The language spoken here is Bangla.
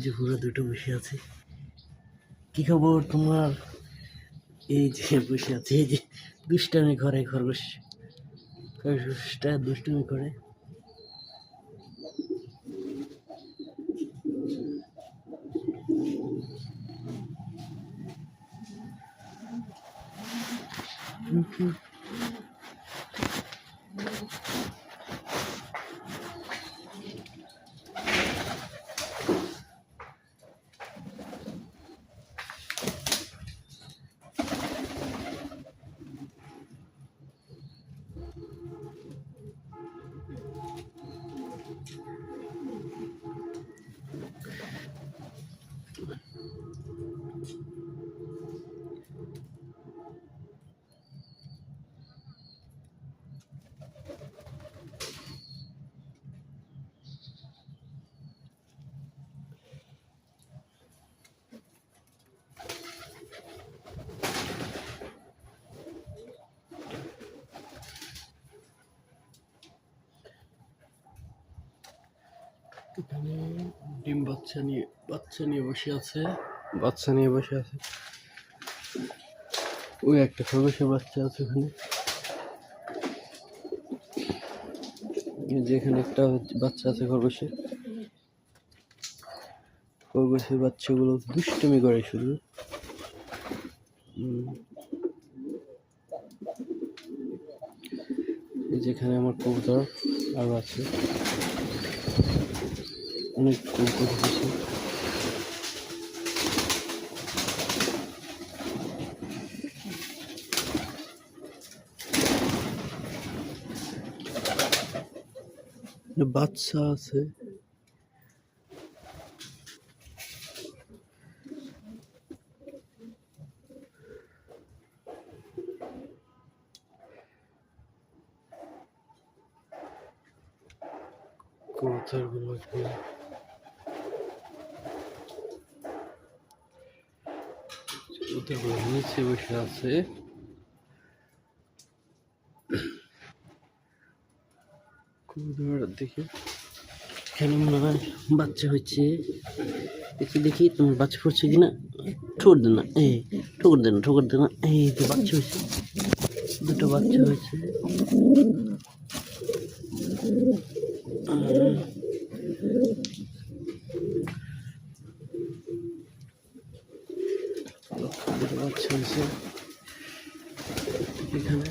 যে পুরো দুটো বসে আছে। কি খবর তোমার? এই যে বসে আছে, এই যে দুষ্টামি করে খরগোশটা দুষ্টামি করে। এখানে ডিম বাচ্চা নিয়ে বসে আছে। ওই একটা খরগোশের বাচ্চা আছে ওখানে। যেখানে একটা বাচ্চা আছে খরগোশের বাচ্চাগুলো দুষ্টুমি করে শুধু। যেখানে আমার কবুতর আরো আছে, অনেক কবুতর আছে। বাচ্চা আছে। কবুতরগুলো নিচে বসে আছে। কবুতর দেখি এখানে মনে হয় বাচ্চা হচ্ছে। দেখি তোমার বাচ্চা পড়ছে কিনা। ঠোকর দেন না, ঠোকর দেন না। এই তো বাচ্চা হয়েছে, দুটো বাচ্চা হয়েছে। দুটো বাচ্চা হয়েছে এখানে।